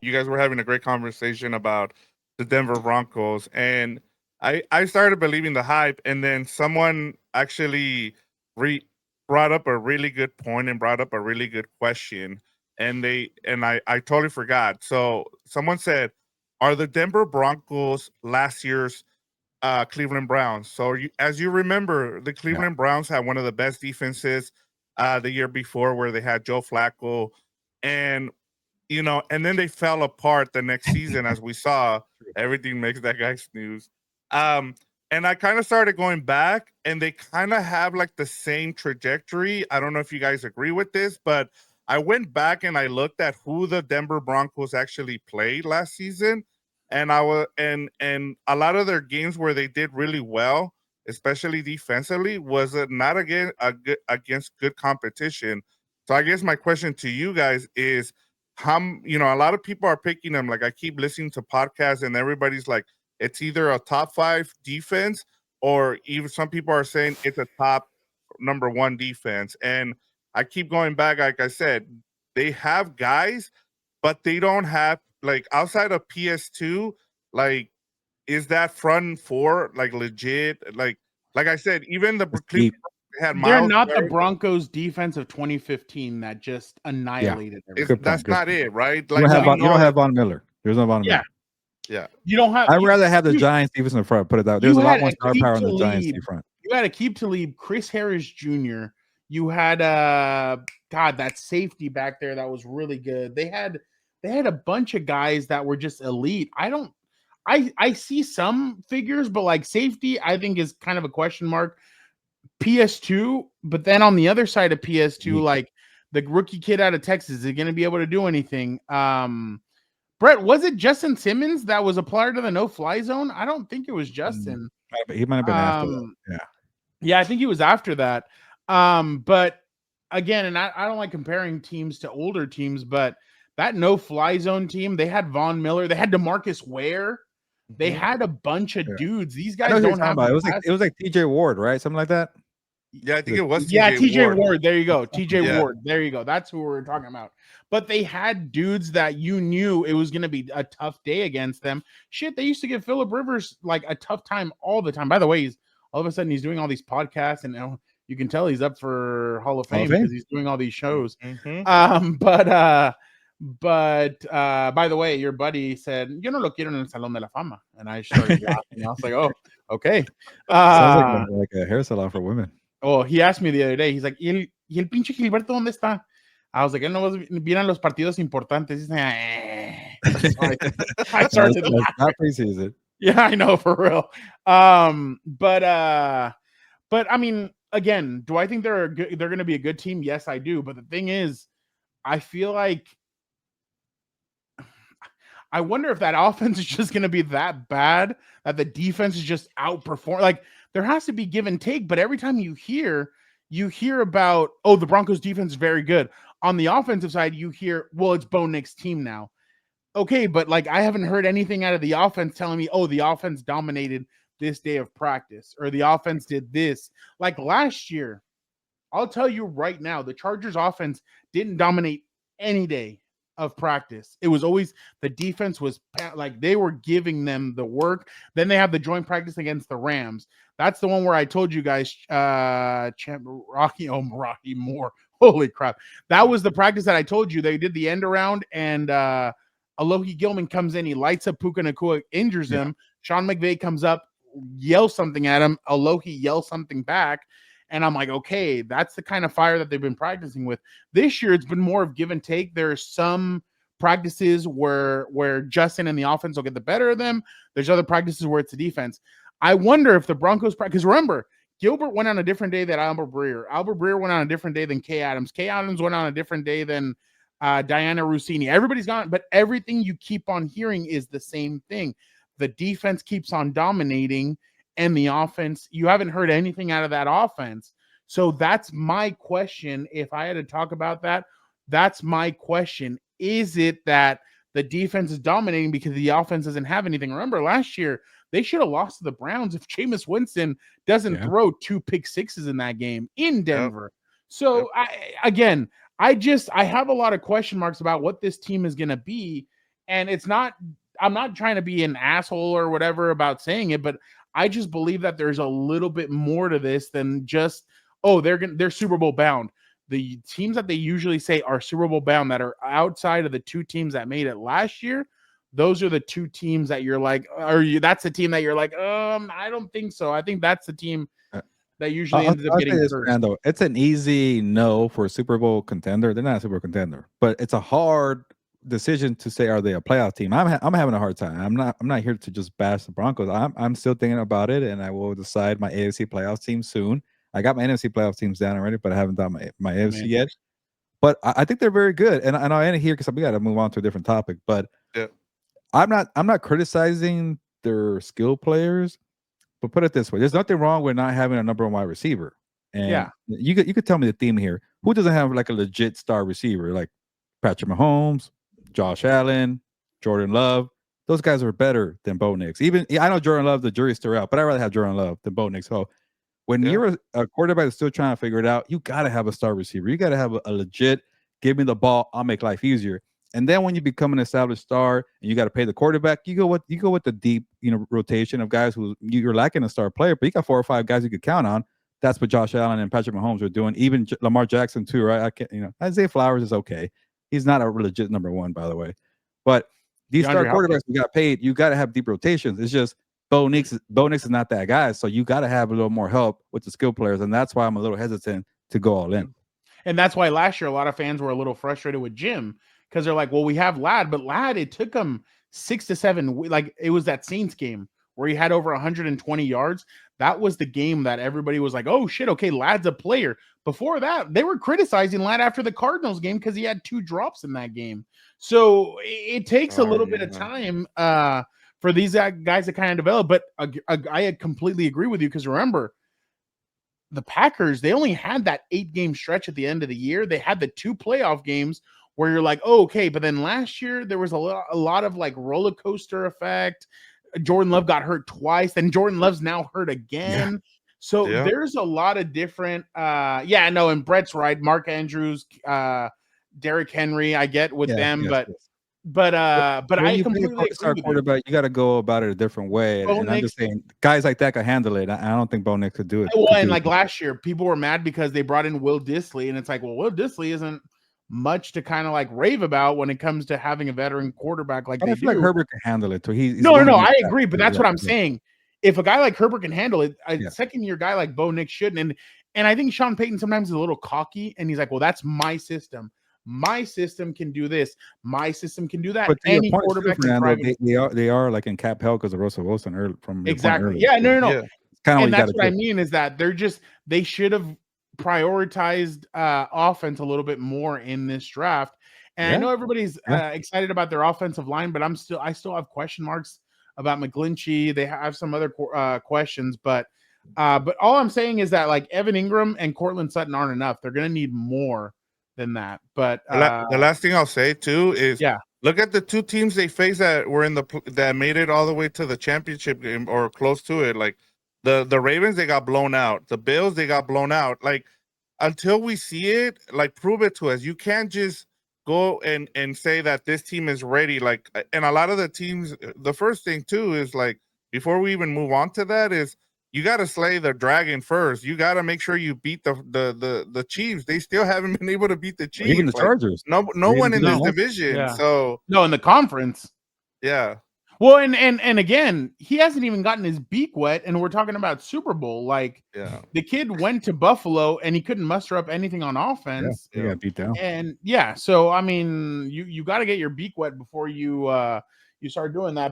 You guys were having a great conversation about the Denver Broncos, and I started believing the hype, and then someone actually re- brought up a really good point and brought up a really good question, and I totally forgot. So someone said, "Are the Denver Broncos last year's Cleveland Browns?" So as you remember, the Yeah. Cleveland Browns had one of the best defenses the year before, where they had Joe Flacco, and and then they fell apart the next season, as we saw. Everything makes that guy snooze. Um, and I kind of started going back, and they kind of have like the same trajectory. I don't know if you guys agree with this, but I went back and I looked at who the Denver Broncos actually played last season, and I was and a lot of their games where they did really well, especially defensively, was not against good competition. So I guess my question to you guys is, a lot of people are picking them. Like, I keep listening to podcasts and everybody's like, it's either a top 5 defense, or even some people are saying it's a top number 1 defense. And I keep going back. Like I said, they have guys, but they don't have, like, outside of PS2, like, is that front 4 like legit? Like I said, even the It's Cleveland deep. had They're Miles not the Garrett. Broncos defense of 2015 that just annihilated everything. Good point, That's good not point. it, right? You Like, don't have we you don't know have Von Miller. There's no Von Yeah. Miller. yeah. You don't have. I'd rather have the you- Giants defense in the front. Put it that. you There's a lot had more star Aqib power in the Talib. Giants in front. You had Aqib Talib, Chris Harris Jr. You had God, that safety back there that was really good. They had a bunch of guys that were just elite. I see some figures, but like safety, I think is kind of a question mark. PS2, but then on the other side of PS2, like the rookie kid out of Texas, is he going to be able to do anything? Brett, was it Justin Simmons that was a player to the no-fly zone? I don't think it was Justin. He might have been after that. Yeah. Yeah, I think he was after that. But again, and I don't like comparing teams to older teams, but that no-fly zone team, they had Von Miller, they had DeMarcus Ware, they had a bunch of dudes. These guys don't have. It was like TJ Ward, right? Something like that. Yeah, I think it was TJ Ward. There you go. TJ Yeah. Ward. There you go. That's who we're talking about. But they had dudes that you knew it was going to be a tough day against them. Shit, they used to give Phillip Rivers like a tough time all the time. By the way, all of a sudden he's doing all these podcasts, and you can tell he's up for Hall of Fame because he's doing all these shows. But by the way, your buddy said, "Yo no lo quiero en el Salón de la Fama," and I started laughing. I was like, "Oh, okay." Sounds like a hair salon for women. Oh, he asked me the other day. He's like, ¿Y el pinche Gilberto dónde está? I was like, él no viene a los partidos importantes. I started not preseason. Yeah, I know, for real. But I mean, again, do I think they're going to be a good team? Yes, I do. But the thing is, I feel like I wonder if that offense is just going to be that bad that the defense is just outperform. Like, there has to be give and take, but every time you hear about, oh, the Broncos defense is very good. On the offensive side, you hear, well, it's Bo Nix' team now. Okay, but like, I haven't heard anything out of the offense telling me, oh, the offense dominated this day of practice, or the offense did this. Like last year, I'll tell you right now, the Chargers offense didn't dominate any day of practice. It was always the defense was like they were giving them the work. Then they have the joint practice against the Rams. That's the one where I told you guys, Rocky Moore. Holy crap. That was the practice that I told you. They did the end around, and Alohi Gilman comes in. He lights up Puka Nacua, injures him. Sean McVay comes up, yells something at him. Alohi yells something back. And I'm like, okay, that's the kind of fire that they've been practicing with. This year, it's been more of give and take. There's some practices where Justin and the offense will get the better of them. There's other practices where it's the defense. I wonder if the Broncos practice, because remember, Gilbert went on a different day than Albert Breer. Albert Breer went on a different day than Kay Adams. Kay Adams went on a different day than Diana Rossini. Everybody's gone, but everything you keep on hearing is the same thing. The defense keeps on dominating, and the offense, you haven't heard anything out of that offense. So that's my question. If I had to talk about that, that's my question. Is it that the defense is dominating because the offense doesn't have anything? Remember, last year, they should have lost to the Browns if Jameis Winston doesn't throw 2 pick sixes in that game in Denver. So, I have a lot of question marks about what this team is going to be. And I'm not trying to be an asshole or whatever about saying it, but I just believe that there's a little bit more to this than just, oh, they're Super Bowl bound. The teams that they usually say are Super Bowl bound that are outside of the two teams that made it last year, those are the two teams that you're like, that's the team that you're like, I don't think so. I think that's the team that usually ends up getting hurt. Fernando, it's an easy no for a Super Bowl contender. They're not a Super Bowl contender, but it's a hard decision to say, are they a playoff team? I'm having a hard time. I'm not here to just bash the Broncos. I'm still thinking about it, and I will decide my AFC playoff team soon. I got my NFC playoff teams down already, but I haven't done my AFC yet. But I think they're very good, and I'll end it here because we got to move on to a different topic. But yeah. I'm not criticizing their skill players, but put it this way: there's nothing wrong with not having a number one wide receiver. And you could tell me the theme here. Who doesn't have like a legit star receiver like Patrick Mahomes, Josh Allen, Jordan Love? Those guys are better than Bo Nix. Even I know Jordan Love, the jury's still out, but I'd rather have Jordan Love than Bo Nix. So when you're a quarterback that's still trying to figure it out, you got to have a star receiver. You got to have a legit, give me the ball, I'll make life easier. And then when you become an established star and you got to pay the quarterback, you go with the deep, rotation of guys who you're lacking a star player, but you got 4 or 5 guys you could count on. That's what Josh Allen and Patrick Mahomes are doing. Even Lamar Jackson too, right? I can't, Isaiah Flowers is okay. He's not a legit number one, by the way. But these star quarterbacks who got paid, you got to have deep rotations. It's just Bo Nix is not that guy, so you got to have a little more help with the skill players, and that's why I'm a little hesitant to go all in. And that's why last year a lot of fans were a little frustrated with Jim because they're like, well, we have Ladd, but Ladd, it took him 6 to 7. Like it was that Saints game where he had over 120 yards. That was the game that everybody was like, oh shit, okay, Ladd's a player. Before that, they were criticizing Ladd after the Cardinals game because he had 2 drops in that game. So it takes a little bit of time for these guys to kind of develop. But I completely agree with you because remember, the Packers, they only had that 8-game stretch at the end of the year. They had the 2 playoff games where you're like, oh, okay. But then last year, there was a lot of like roller coaster effect. Jordan Love got hurt twice. Then Jordan Love's now hurt again. Yeah. So there's a lot of different, and Brett's right. Mark Andrews, Derrick Henry, I get with them, but I completely agree with quarterback. You got to go about it a different way. And I'm just saying, guys like that can handle it. I don't think Bo Nix could do it. Well, and like last year, people were mad because they brought in Will Dissly, and it's like, well, Will Dissly isn't much to kind of like rave about when it comes to having a veteran quarterback like I feel like Herbert can handle it too. No, I agree, but that's what I'm saying. If a guy like Herbert can handle it, a second-year guy like Bo Nix shouldn't. And I think Sean Payton sometimes is a little cocky, and he's like, well, that's my system. My system can do this. My system can do that. But any quarterback they are like in cap hell because of Russell Wilson from exactly. Yeah, no. Yeah. Kind of and that's what I mean is that they should have prioritized offense a little bit more in this draft. And I know everybody's excited about their offensive line, but I still have question marks about McGlinchey. They have some other questions, but all I'm saying is that like Evan Ingram and Cortland Sutton aren't enough. They're going to need more than that. But the last thing I'll say too is look at the 2 teams they faced that were that made it all the way to the championship game or close to it. Like the Ravens, they got blown out. The Bills, they got blown out. Like until we see it, like prove it to us. You can't just go and say that this team is ready. Like, and a lot of the teams, the first thing too is like before we even move on to that is you got to slay the dragon first. You got to make sure you beat the Chiefs. They still haven't been able to beat the Chiefs. Even the Chargers. No one in this division. Yeah. So no, in the conference. Yeah. Well, and again, he hasn't even gotten his beak wet, and we're talking about Super Bowl. Like, the kid went to Buffalo, and he couldn't muster up anything on offense. Yeah, he got beat down. And so I mean, you got to get your beak wet before you start doing that.